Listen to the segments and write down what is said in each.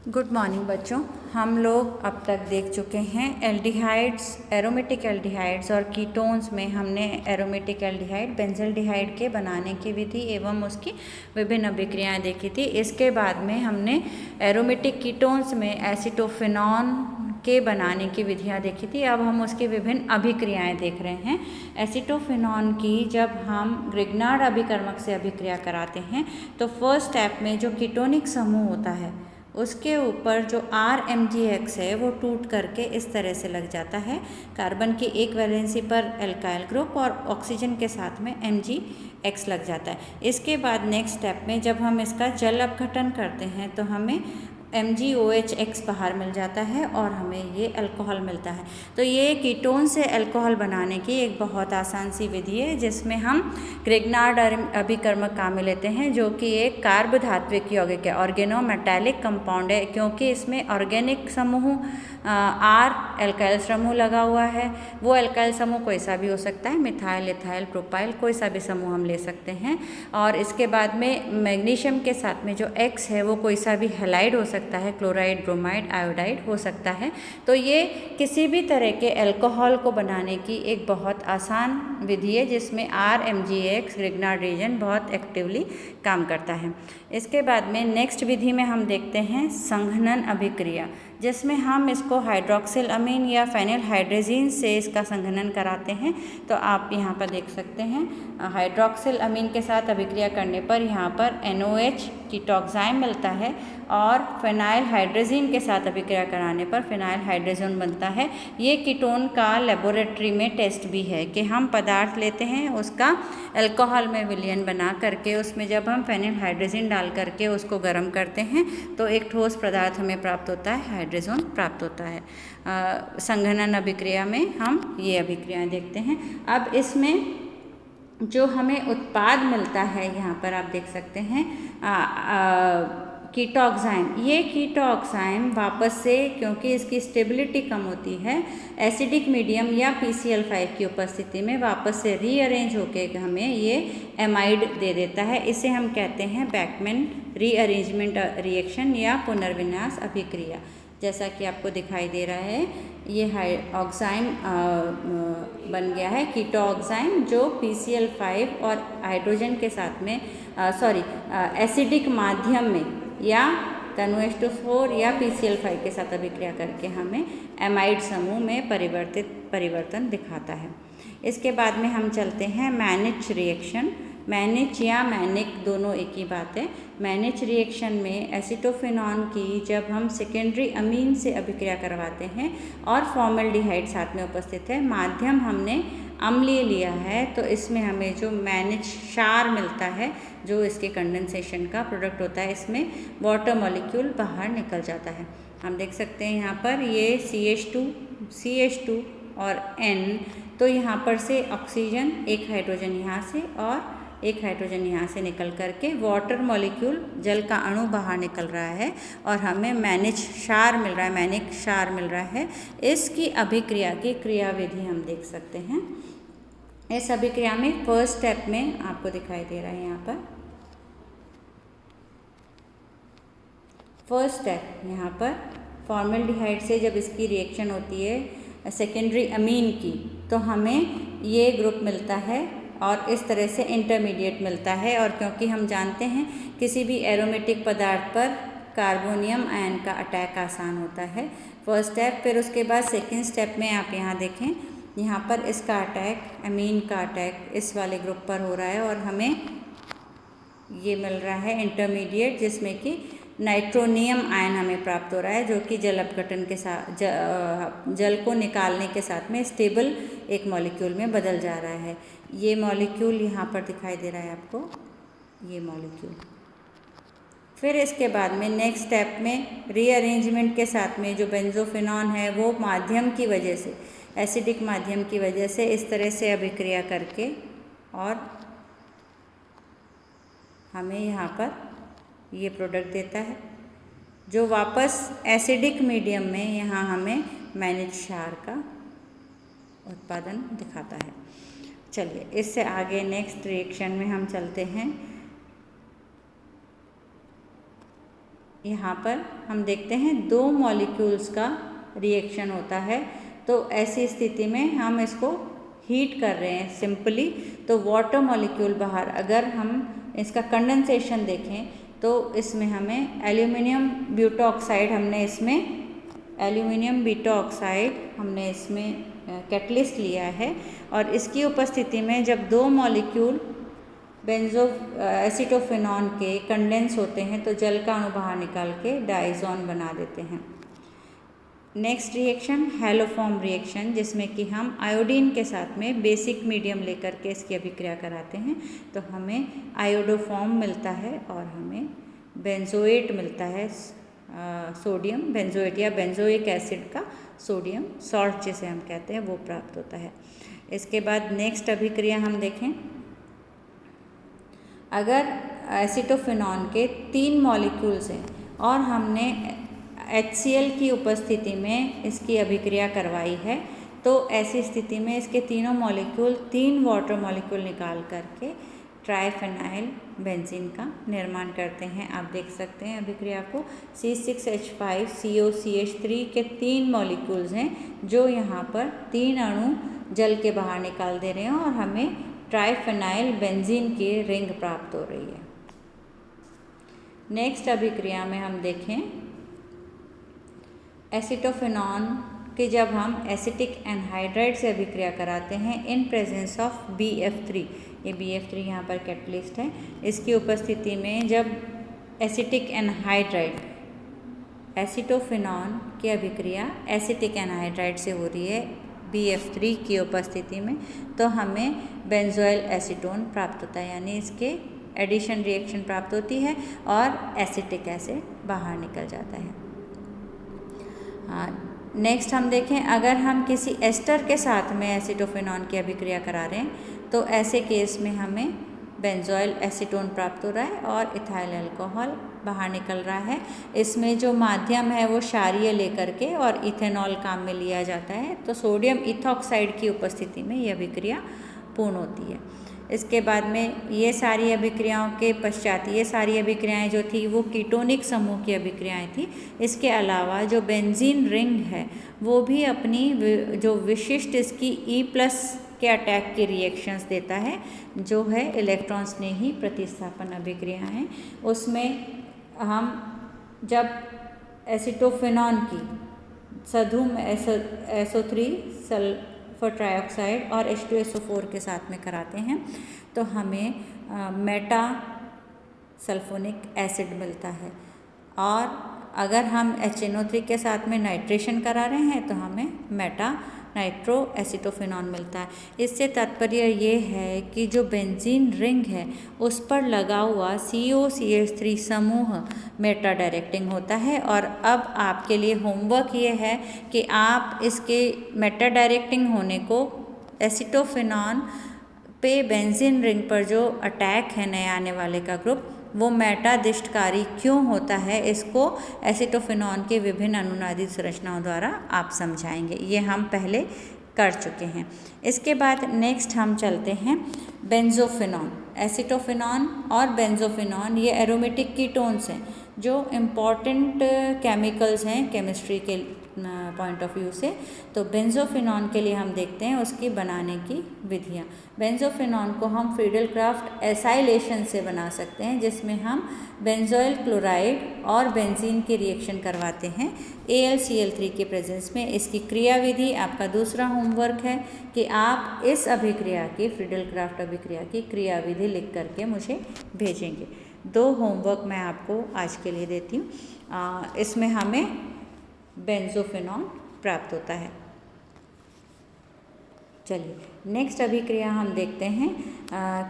Good morning बच्चों। हम लोग अब तक देख चुके हैं एल्डिहाइड्स, एरोमेटिक एल्डिहाइड्स और कीटोन्स में हमने एरोमेटिक एल्डिहाइड बेंजल्डिहाइड के बनाने की विधि एवं उसकी विभिन्न अभिक्रियाएं देखी थी। इसके बाद में हमने एरोमेटिक कीटोन्स में एसीटोफिनॉन के बनाने की विधियां देखी थी। अब हम उसकी विभिन्न अभिक्रियाएं देख रहे हैं। एसीटोफिनॉन की जब हम ग्रिग्नार्ड अभिकर्मक से अभिक्रिया कराते हैं तो फर्स्ट स्टेप में जो कीटोनिक समूह होता है उसके ऊपर जो RMgX है वो टूट करके इस तरह से लग जाता है। कार्बन की एक वैलेंसी पर एल्काइल ग्रुप और ऑक्सीजन के साथ में MgX लग जाता है। इसके बाद नेक्स्ट स्टेप में जब हम इसका जल अपघटन करते हैं तो हमें MgOHX बाहर मिल जाता है और हमें ये अल्कोहल मिलता है। तो ये कीटोन से अल्कोहल बनाने की एक बहुत आसान सी विधि है जिसमें हम ग्रिग्नार्ड अभिकर्मक काम में लेते हैं, जो कि एक कार्ब धात्विक यौगिक है, ऑर्गेनोमेटालिक कंपाउंड है, क्योंकि इसमें ऑर्गेनिक समूह R एल्काइल समूह लगा हुआ है। वो एल्काइल समूह कोई सा भी हो सकता है, मिथाइल, इथाइल, प्रोपाइल, कोई सा भी समूह हम ले सकते हैं। और इसके बाद में मैग्नीशियम के साथ में जो X है वो कोई सा भी हैलाइड हो सकता है, क्लोराइड, ब्रोमाइड, आयोडाइड हो सकता है। तो ये किसी भी तरह के अल्कोहल को बनाने की एक बहुत आसान विधि है जिसमें RMgX ग्रिग्नार्ड रीजन बहुत एक्टिवली काम करता है। इसके बाद में नेक्स्ट विधि में हम देखते हैं संघनन अभिक्रिया, जिसमें हम इसको हाइड्रोक्सिल अमीन या फेनिल हाइड्रेजीन से इसका संघनन कराते हैं। तो आप यहाँ पर देख सकते हैं हाइड्रोक्सिल अमीन के साथ अभिक्रिया करने पर यहाँ पर NOH कीटोक्साइम मिलता है और फेनाइल हाइड्रेजीन के साथ अभिक्रिया कराने पर फेनाइल हाइड्रेजोन बनता है। ये कीटोन का लेबोरेटरी में टेस्ट भी है कि हम पदार्थ लेते हैं उसका अल्कोहल में विलयन बना करके उसमें जब हम फेनिल हाइड्रेजीन डाल करके उसको गर्म करते हैं तो एक ठोस पदार्थ हमें प्राप्त होता है, हाइड्रेजोन प्राप्त होता है। संघनन अभिक्रिया में हम ये अभिक्रियाएं देखते हैं। अब इसमें जो हमें उत्पाद मिलता है यहाँ पर आप देख सकते हैं कीटोक्साइम। ये कीटोक्साइम वापस से, क्योंकि इसकी स्टेबिलिटी कम होती है, एसिडिक मीडियम या PCl5 की उपस्थिति में वापस से रीअरेंज होकर हमें ये एमाइड दे देता है। इसे हम कहते हैं बैकमैन रीअरेंजमेंट रिएक्शन या पुनर्विन्यास अभिक्रिया। जैसा कि आपको दिखाई दे रहा है ये ऑक्साइम बन गया है, कीटोक्साइम, जो PCl5 और हाइड्रोजन के साथ में एसिडिक माध्यम में या NO2 या PCl5 के साथ अभिक्रिया करके हमें एमाइड समूह में परिवर्तन दिखाता है। इसके बाद में हम चलते हैं मैनिच रिएक्शन। मैनिच या मैनिक दोनों एक ही बात है। मैनिच रिएक्शन में एसीटोफिनॉन की जब हम सेकेंडरी अमीन से अभिक्रिया करवाते हैं और फॉर्मल्डिहाइड साथ में उपस्थित है, माध्यम हमने अम्लीय लिया है, तो इसमें हमें जो मैनिच क्षार मिलता है, जो इसके कंडेंसेशन का प्रोडक्ट होता है, इसमें वाटर मॉलिक्यूल बाहर निकल जाता है। हम देख सकते हैं यहाँ पर ये CH2 और N, तो यहाँ पर से ऑक्सीजन, एक हाइड्रोजन यहाँ से और एक हाइड्रोजन यहाँ से निकल करके वाटर मॉलिक्यूल, जल का अणु बाहर निकल रहा है और हमें मैनिक क्षार मिल रहा है। इसकी अभिक्रिया की क्रियाविधि हम देख सकते हैं। इस अभिक्रिया में फर्स्ट स्टेप में आपको दिखाई दे रहा है यहाँ पर फर्स्ट स्टेप, यहाँ पर फॉर्मल्डिहाइड से जब इसकी रिएक्शन होती है सेकेंडरी अमीन की, तो हमें ये ग्रुप मिलता है और इस तरह से इंटरमीडिएट मिलता है। और क्योंकि हम जानते हैं किसी भी एरोमेटिक पदार्थ पर कार्बोनियम आयन का अटैक आसान होता है, फर्स्ट स्टेप। फिर उसके बाद सेकंड स्टेप में आप यहाँ देखें, यहाँ पर इसका अटैक, अमीन का अटैक इस वाले ग्रुप पर हो रहा है और हमें ये मिल रहा है इंटरमीडिएट, जिसमें कि नाइट्रोनियम आयन हमें प्राप्त हो रहा है, जो कि जल अपघटन के साथ जल को निकालने के साथ में स्टेबल एक मॉलिक्यूल में बदल जा रहा है। ये मॉलिक्यूल यहाँ पर दिखाई दे रहा है आपको, ये मॉलिक्यूल। फिर इसके बाद में नेक्स्ट स्टेप में रीअरेंजमेंट के साथ में जो बेंजोफिनॉन है वो माध्यम की वजह से, एसिडिक माध्यम की वजह से इस तरह से अभिक्रिया करके और हमें यहाँ पर ये प्रोडक्ट देता है, जो वापस एसिडिक मीडियम में यहाँ हमें मैनिच क्षार का उत्पादन दिखाता है। चलिए इससे आगे नेक्स्ट रिएक्शन में हम चलते हैं। यहाँ पर हम देखते हैं 2 मॉलिक्यूल्स का रिएक्शन होता है। तो ऐसी स्थिति में हम इसको हीट कर रहे हैं सिंपली, तो वाटर मॉलिक्यूल बाहर, अगर हम इसका कंडेंसेशन देखें तो इसमें हमें एल्यूमिनियम ब्यूटाऑक्साइड हमने इसमें कैटलिस्ट लिया है, और इसकी उपस्थिति में जब 2 मॉलिक्यूल एसीटोफिनॉन के कंडेंस होते हैं तो जल का अणु बाहर निकाल के डाइज़ोन बना देते हैं। नेक्स्ट रिएक्शन हैलोफॉर्म रिएक्शन, जिसमें कि हम आयोडीन के साथ में बेसिक मीडियम लेकर के इसकी अभिक्रिया कराते हैं तो हमें आयोडोफॉर्म मिलता है और हमें बेंजोएट मिलता है, सोडियम बेंजोएट या बेंजोइक एसिड का सोडियम सॉल्ट जिसे हम कहते हैं वो प्राप्त होता है। इसके बाद नेक्स्ट अभिक्रिया हम देखें, अगर एसीटोफिनॉन के 3 मॉलिक्यूल्स हैं और हमने HCl की उपस्थिति में इसकी अभिक्रिया करवाई है तो ऐसी स्थिति में इसके तीनों मॉलिक्यूल 3 वाटर मॉलिक्यूल निकाल करके ट्राइफेनाइल बेंजीन का निर्माण करते हैं। आप देख सकते हैं अभिक्रिया को, C6H5COCH3 के 3 मॉलिक्यूल्स हैं जो यहाँ पर 3 अणु जल के बाहर निकाल दे रहे हैं और हमें ट्राइफेनाइल बेंजीन की रिंग प्राप्त हो रही है। नेक्स्ट अभिक्रिया में हम देखें एसीटोफिनॉन कि जब हम एसिटिक एनहाइड्राइड से अभिक्रिया कराते हैं इन प्रेजेंस ऑफ BF3, ये BF3 यहाँ पर कैटलिस्ट है, इसकी उपस्थिति में जब एसिटिक एनहाइड्राइड एसीटोफिनॉन की अभिक्रिया एसिटिक एनहाइड्राइड से हो रही है BF3 की उपस्थिति में तो हमें बेंजोइल एसीटोन प्राप्त होता है, यानी इसके एडिशन रिएक्शन प्राप्त होती है और एसिटिक एसिड बाहर निकल जाता है। नेक्स्ट हम देखें, अगर हम किसी एस्टर के साथ में एसीटोफिनॉन की अभिक्रिया करा रहे हैं तो ऐसे केस में हमें बेंजोइल एसीटोन प्राप्त हो रहा है और इथाइल अल्कोहल बाहर निकल रहा है। इसमें जो माध्यम है वो क्षारीय लेकर के और इथेनॉल काम में लिया जाता है, तो सोडियम इथॉक्साइड की उपस्थिति में यह अभिक्रिया पूर्ण होती है। इसके बाद में ये सारी अभिक्रियाओं के पश्चात ये सारी अभिक्रियाएं जो थी वो कीटोनिक समूह की अभिक्रियाएं थी। इसके अलावा जो बेंजीन रिंग है वो भी अपनी जो विशिष्ट इसकी E+ के अटैक की रिएक्शंस देता है, जो है इलेक्ट्रॉन स्नेही प्रतिस्थापन अभिक्रियाएं। उसमें हम जब एसीटोफिनॉन की सधुम SO3 सल्फर ट्राइऑक्साइड और H2SO4 के साथ में कराते हैं तो हमें मेटा सल्फोनिक एसिड मिलता है, और अगर हम HNO3 के साथ में नाइट्रेशन करा रहे हैं तो हमें मेटा नाइट्रो एसीटोफिनॉन मिलता है। इससे तात्पर्य ये है कि जो बेंजीन रिंग है उस पर लगा हुआ COCH3 समूह मेटा डायरेक्टिंग होता है। और अब आपके लिए होमवर्क ये है कि आप इसके मेटा डायरेक्टिंग होने को एसीटोफिनॉन पे बेंजीन रिंग पर जो अटैक है नए आने वाले का ग्रुप वो मेटादिष्टकारी क्यों होता है, इसको एसीटोफिनॉन के विभिन्न अनुनादी संरचनाओं द्वारा आप समझाएंगे। ये हम पहले कर चुके हैं। इसके बाद नेक्स्ट हम चलते हैं बेंजोफिनॉन। एसीटोफिनॉन और बेंजोफिनॉन ये एरोमेटिक कीटोन्स हैं जो इम्पॉर्टेंट केमिकल्स हैं केमिस्ट्री के पॉइंट ऑफ व्यू से। तो बेंजोफिनॉन के लिए हम देखते हैं उसकी बनाने की विधियाँ। बेंजोफिनॉन को हम फ्रीडल-क्राफ्ट एसाइलेशन से बना सकते हैं, जिसमें हम बेंजोइल क्लोराइड और बेंजीन की रिएक्शन करवाते हैं AlCl3 के प्रेजेंस में। इसकी क्रिया विधि आपका दूसरा होमवर्क है कि आप इस अभिक्रिया की फ्रीडल-क्राफ्ट अभिक्रिया की क्रिया विधि लिख करके मुझे भेजेंगे। 2 होमवर्क मैं आपको आज के लिए देती हूँ। इसमें हमें बेंजोफिनॉन प्राप्त होता है। चलिए नेक्स्ट अभिक्रिया हम देखते हैं।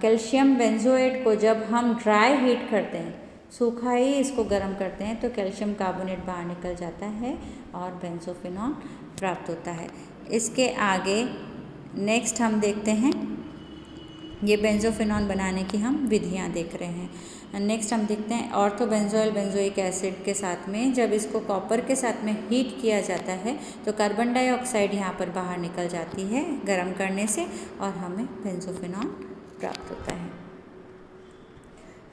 कैल्शियम बेंजोएट को जब हम ड्राई हीट करते हैं, सूखा ही इसको गर्म करते हैं, तो कैल्शियम कार्बोनेट बाहर निकल जाता है और बेंजोफिनॉन प्राप्त होता है। इसके आगे नेक्स्ट हम देखते हैं, ये बेंजोफिनॉन बनाने की हम विधियाँ देख रहे हैं। नेक्स्ट हम देखते हैं ऑर्थोबेंजोइल बेंजोइक एसिड के साथ में जब इसको कॉपर के साथ में हीट किया जाता है तो कार्बन डाइऑक्साइड यहाँ पर बाहर निकल जाती है गर्म करने से और हमें बेंजोफिनॉन प्राप्त होता है।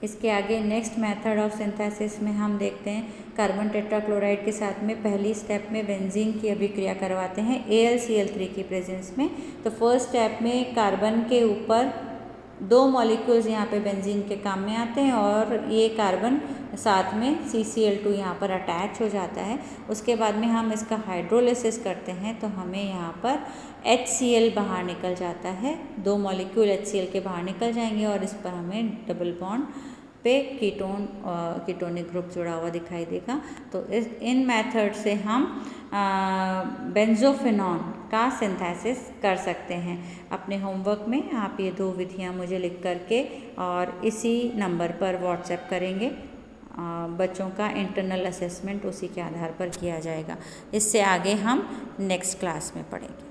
इसके आगे नेक्स्ट मेथड ऑफ सिंथेसिस में हम देखते हैं कार्बन टेट्राक्लोराइड के साथ में पहली स्टेप में बेंजीन की अभिक्रिया करवाते हैं AlCl3 की प्रेजेंस में। तो फर्स्ट स्टेप में कार्बन के ऊपर 2 मॉलिक्यूल्स यहाँ पे बेंजीन के काम में आते हैं और ये कार्बन साथ में CCl2 यहाँ पर अटैच हो जाता है। उसके बाद में हम इसका हाइड्रोलिसिस करते हैं तो हमें यहाँ पर HCl बाहर निकल जाता है, 2 मॉलिक्यूल HCl के बाहर निकल जाएंगे और इस पर हमें डबल बॉन्ड पे कीटोनिक ग्रुप जुड़ा हुआ दिखाई देगा। तो इन मेथड से हम बेंजोफिनॉन का सिंथेसिस कर सकते हैं। अपने होमवर्क में आप ये 2 विधियाँ मुझे लिख करके और इसी नंबर पर व्हाट्सएप करेंगे। बच्चों का इंटरनल असेसमेंट उसी के आधार पर किया जाएगा। इससे आगे हम नेक्स्ट क्लास में पढ़ेंगे।